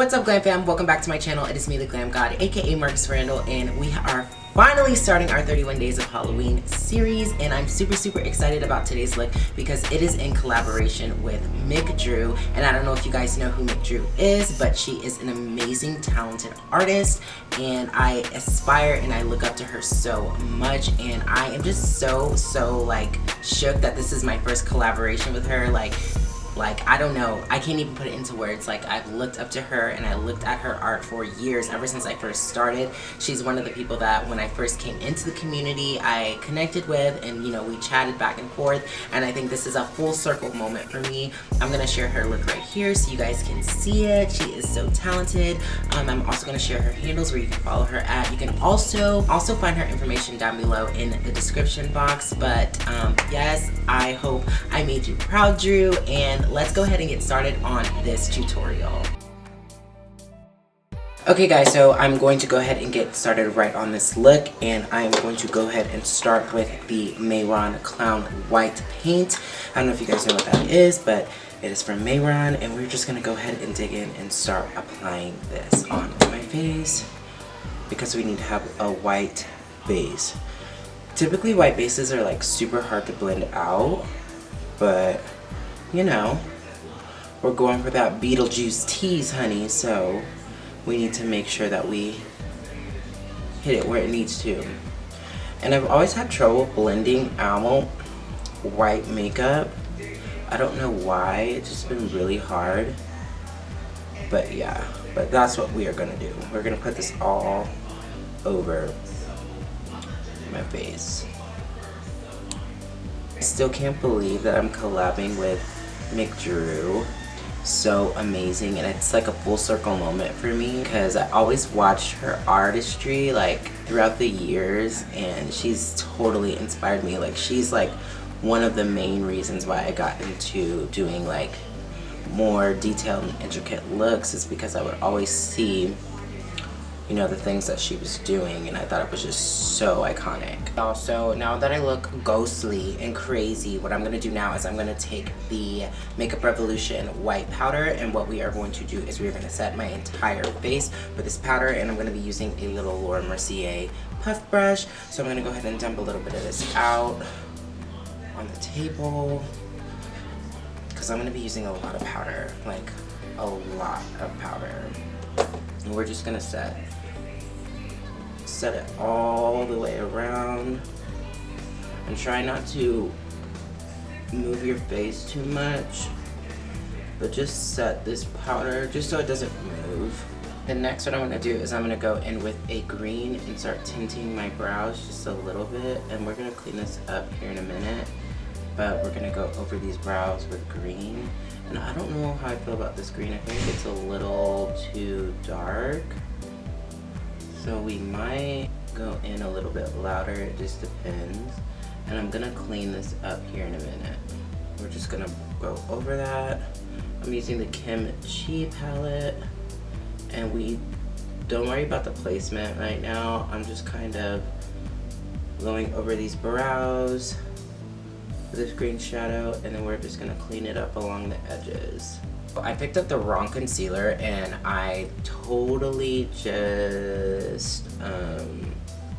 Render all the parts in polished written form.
What's up, Glam Fam? Welcome back to my channel. It is me, the Glam God, aka Marcus Randall, and we are finally starting our 31 Days of Halloween series, and I'm super excited about today's look because it is in collaboration with McDrew. And I don't know if you guys know who McDrew is, but she is an amazing, talented artist, and I aspire and I look up to her so much, and I am just so like shook that this is my first collaboration with her. Like, I don't know, I can't even put it into words. Like, I've looked up to her and I looked at her art for years, ever since I first started. She's one of the people that when I first came into the community, I connected with, and you know, we chatted back and forth, and I think this is a full circle moment for me. I'm gonna share her look right here so you guys can see it. She is so talented. I'm also gonna share her handles where you can follow her at. You can also find her information down below in the description box. But yes, I hope I made you proud, Drew, and let's go ahead and get started on this tutorial. Okay guys, so I'm going to go ahead and get started right on this look, and I'm going to go ahead and start with the Mayron Clown White Paint. I don't know if you guys know what that is, but it is from Mayron, and we're just going to go ahead and dig in and start applying this onto my face because we need to have a white base. Typically white bases are like super hard to blend out, but you know, we're going for that Beetlejuice tease, honey, so we need to make sure that we hit it where it needs to. And I've always had trouble blending out white makeup. I don't know why, it's just been really hard. But yeah, but that's what we are gonna do. We're gonna put this all over my face. I still can't believe that I'm collabing with McDrew. So amazing, and it's like a full circle moment for me because I always watched her artistry like throughout the years, and she's totally inspired me. Like, she's like one of the main reasons why I got into doing like more detailed and intricate looks, is because I would always see, you know, the things that she was doing, and I thought it was just so iconic. Also, now that I look ghostly and crazy, what I'm gonna do now is I'm gonna take the Makeup Revolution white powder, and what we are going to do is we're gonna set my entire face with this powder, and I'm gonna be using a little Laura Mercier puff brush. So I'm gonna go ahead and dump a little bit of this out on the table because I'm gonna be using a lot of powder, like a lot of powder. And we're just gonna set it all the way around, and try not to move your face too much, but just set this powder just so it doesn't move. And next, what I'm gonna do is I'm gonna go in with a green and start tinting my brows just a little bit, and we're gonna clean this up here in a minute, but we're gonna go over these brows with green. And I don't know how I feel about this green. I think it's a little too dark, so we might go in a little bit louder. It just depends. And I'm gonna clean this up here in a minute. We're just gonna go over that. I'm using the Kim Chi palette, and we don't worry about the placement right now. I'm just kind of going over these brows with this green shadow, and then we're just gonna clean it up along the edges. I picked up the wrong concealer, and I totally just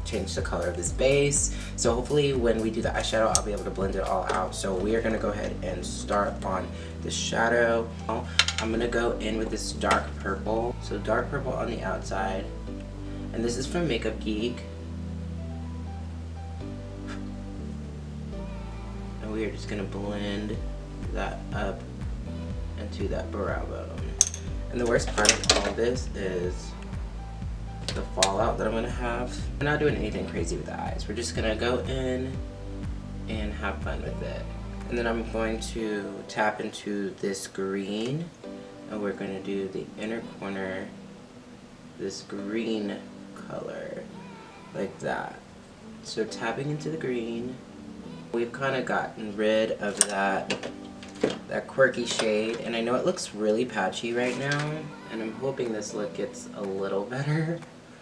changed the color of this base. So hopefully when we do the eyeshadow, I'll be able to blend it all out. So we are gonna go ahead and start on the shadow. I'm gonna go in with this dark purple. So dark purple on the outside, and this is from Makeup Geek. And we are just gonna blend that up into that brow bone. And the worst part of all this is the fallout that I'm gonna have. We're not doing anything crazy with the eyes. We're just gonna go in and have fun with it. And then I'm going to tap into this green, and we're gonna do the inner corner, this green color, like that. So tapping into the green, we've kind of gotten rid of that quirky shade, and I know it looks really patchy right now, and I'm hoping this look gets a little better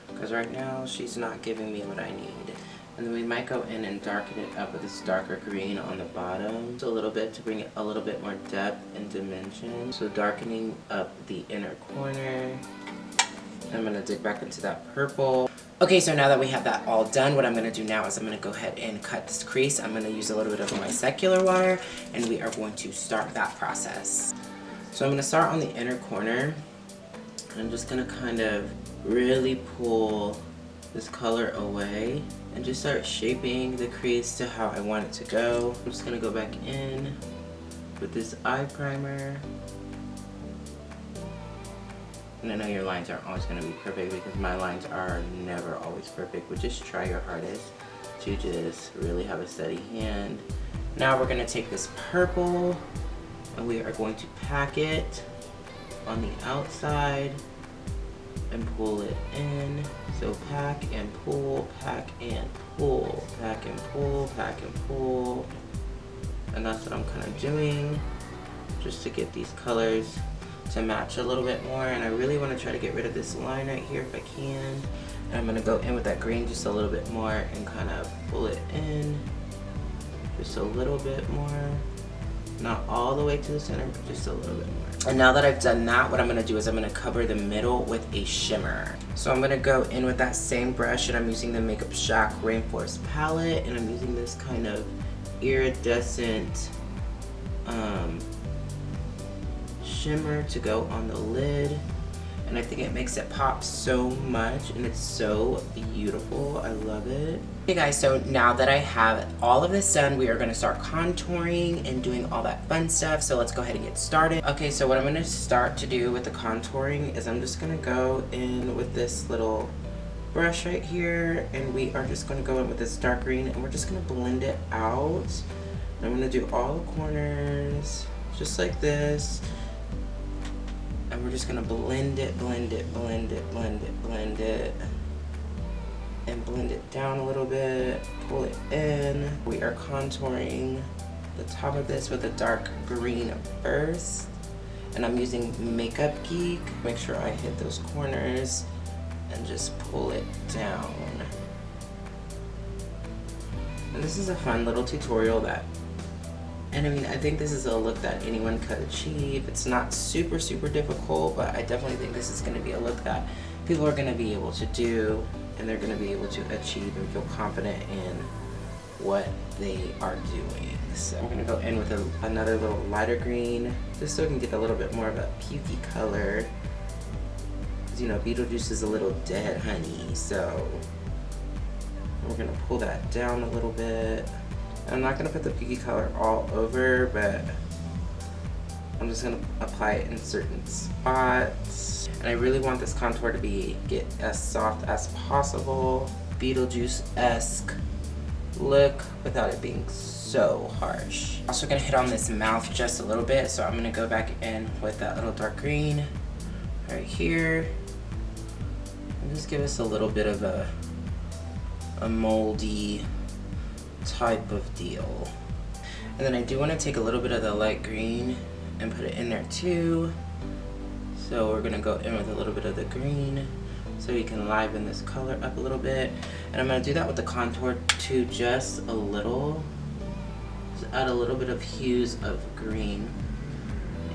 because right now she's not giving me what I need. And then we might go in and darken it up with this darker green on the bottom. Just a little bit to bring it a little bit more depth and dimension. So darkening up the inner corner. I'm gonna dig back into that purple. Okay, so now that we have that all done, what I'm gonna do now is I'm gonna go ahead and cut this crease. I'm gonna use a little bit of my secular wire, and we are going to start that process. So I'm gonna start on the inner corner. I'm just gonna kind of really pull this color away and just start shaping the crease to how I want it to go. I'm just gonna go back in with this eye primer. And I know your lines aren't always gonna be perfect because my lines are never always perfect, but just try your hardest to just really have a steady hand. Now we're gonna take this purple and we are going to pack it on the outside and pull it in. So pack and pull, pack and pull, pack and pull, pack and pull. And that's what I'm kind of doing just to get these colors to match a little bit more. And I really want to try to get rid of this line right here if I can. And I'm going to go in with that green just a little bit more and kind of pull it in just a little bit more. Not all the way to the center, but just a little bit more. And now that I've done that, what I'm gonna do is I'm gonna cover the middle with a shimmer. So I'm gonna go in with that same brush, and I'm using the Makeup Shack Rainforest palette, and I'm using this kind of iridescent shimmer to go on the lid. And I think it makes it pop so much, and it's so beautiful. I love it. Okay guys, so now that I have all of this done, we are gonna start contouring and doing all that fun stuff. So let's go ahead and get started. Okay, so what I'm gonna start to do with the contouring is I'm just gonna go in with this little brush right here, and we are just gonna go in with this dark green, and we're just gonna blend it out. And I'm gonna do all the corners, just like this. And we're just gonna blend it, blend it, blend it, blend it, blend it, and blend it down a little bit, pull it in. We are contouring the top of this with a dark green first. And I'm using Makeup Geek. Make sure I hit those corners and just pull it down. And this is a fun little tutorial and I mean, I think this is a look that anyone could achieve. It's not super, super difficult, but I definitely think this is gonna be a look that people are gonna be able to do, and they're gonna be able to achieve and feel confident in what they are doing. So I'm gonna go in with another little lighter green, just so we can get a little bit more of a pukey color. Because, you know, Beetlejuice is a little dead, honey, so we're gonna pull that down a little bit. I'm not gonna put the pukey color all over, but I'm just gonna apply it in certain spots. And I really want this contour to get as soft as possible, Beetlejuice-esque look without it being so harsh. Also gonna hit on this mouth just a little bit, so I'm gonna go back in with that little dark green right here. And just give us a little bit of a moldy type of deal. And then I do want to take a little bit of the light green and put it in there too. So we're gonna go in with a little bit of the green so you can liven this color up a little bit. And I'm gonna do that with the contour too, just a little. Just add a little bit of hues of green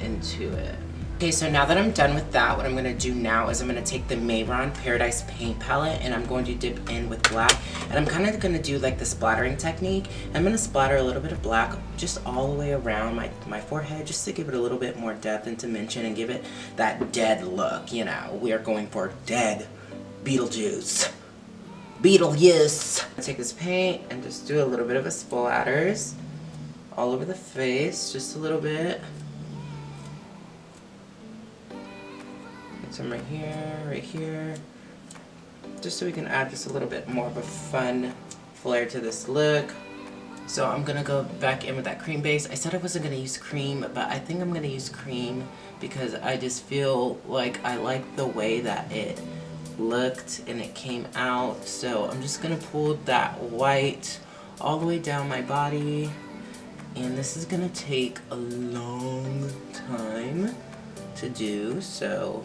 into it. Okay, so now that I'm done with that, what I'm gonna do now is I'm gonna take the Mehron Paradise Paint Palette, and I'm going to dip in with black. And I'm kind of gonna do like the splattering technique. I'm gonna splatter a little bit of black just all the way around my forehead, just to give it a little bit more depth and dimension and give it that dead look, you know. We are going for dead Beetlejuice. Beetlejuice! Take this paint and just do a little bit of a splatters all over the face, just a little bit. Some right here, just so we can add just a little bit more of a fun flair to this look. So I'm gonna go back in with that cream base. I said I wasn't gonna use cream, but I think I'm gonna use cream because I just feel like I like the way that it looked and it came out. So I'm just gonna pull that white all the way down my body, and this is gonna take a long time to do, so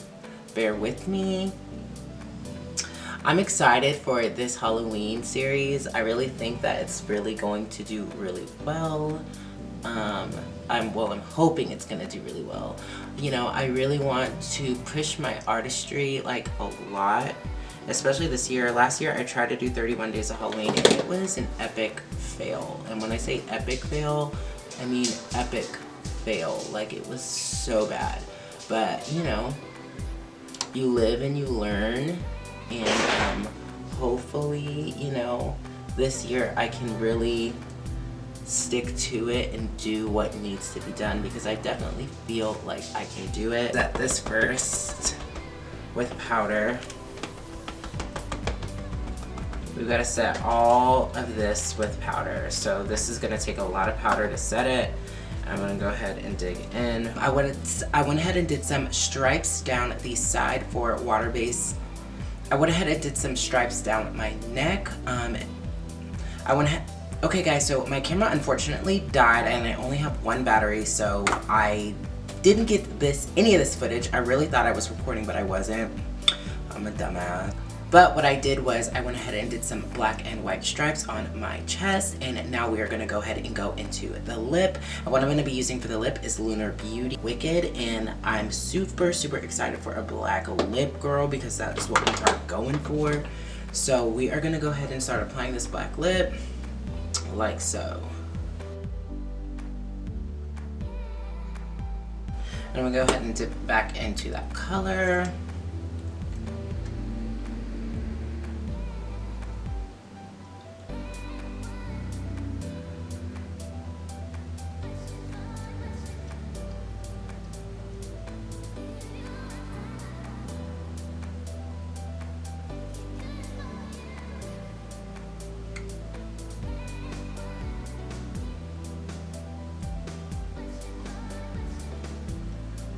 bear with me. I'm excited for this Halloween series. I really think that it's really going to do really well. I'm hoping it's gonna do really well. You know, I really want to push my artistry like a lot, especially this year. Last year I tried to do 31 Days of Halloween and it was an epic fail. And when I say epic fail, I mean epic fail. Like, it was so bad. But, you know, you live and you learn, and hopefully, you know, this year I can really stick to it and do what needs to be done, because I definitely feel like I can do it. Set this first with powder. We've got to set all of this with powder. So this is going to take a lot of powder to set it. I'm going to go ahead and dig in. I went ahead and did some stripes down the side for water base. I went ahead and did some stripes down my neck. Okay guys, so my camera unfortunately died and I only have one battery, so I didn't get any of this footage. I really thought I was recording, but I wasn't. I'm a dumbass. But what I did was I went ahead and did some black and white stripes on my chest, and now we are gonna go ahead and go into the lip. And what I'm gonna be using for the lip is Lunar Beauty Wicked, and I'm super, super excited for a black lip, girl, because that's what we are going for. So we are gonna go ahead and start applying this black lip. Like so. And I'm gonna go ahead and dip back into that color.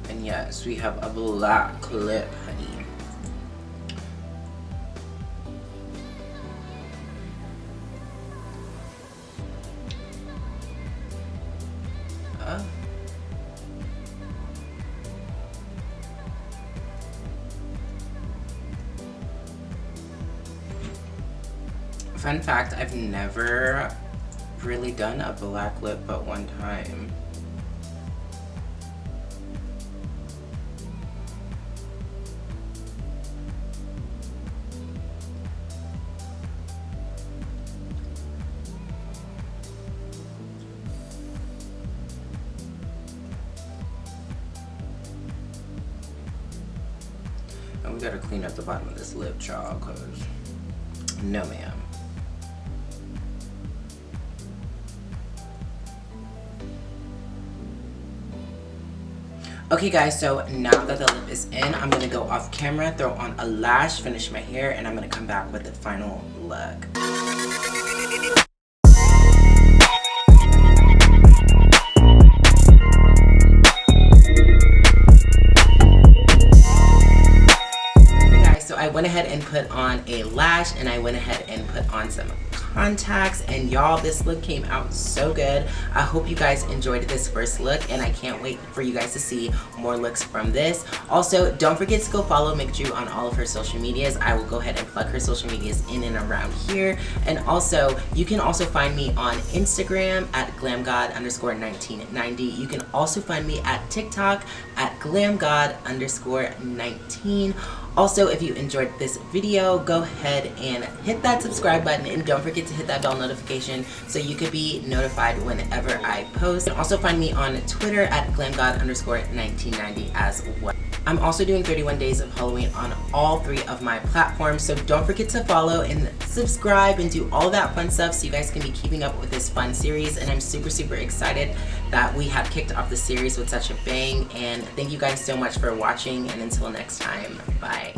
And yes, we have a black lip, honey. Fun fact, I've never really done a black lip but one time. And we gotta clean up the bottom of this lip, child, cause no ma'am. Okay guys, so now that the lip is in, I'm gonna go off camera, throw on a lash, finish my hair, and I'm gonna come back with the final look. I went ahead and put on a lash, and I went ahead and put on some contacts, and y'all, this look came out so good. I hope you guys enjoyed this first look, and I can't wait for you guys to see more looks from this. Also, don't forget to go follow McDrew on all of her social medias. I will go ahead and plug her social medias in and around here. And also, you can also find me on Instagram at glamgod_1990. You can also find me at TikTok at glamgod_19. Also, if you enjoyed this video, go ahead and hit that subscribe button, and don't forget to hit that bell notification so you could be notified whenever I post. You can also find me on Twitter at glamgod_1990 as well. I'm also doing 31 Days of Halloween on all 3 of my platforms, so don't forget to follow and subscribe and do all that fun stuff so you guys can be keeping up with this fun series. And I'm super, super excited that we have kicked off the series with such a bang. And thank you guys so much for watching, and until next time, bye.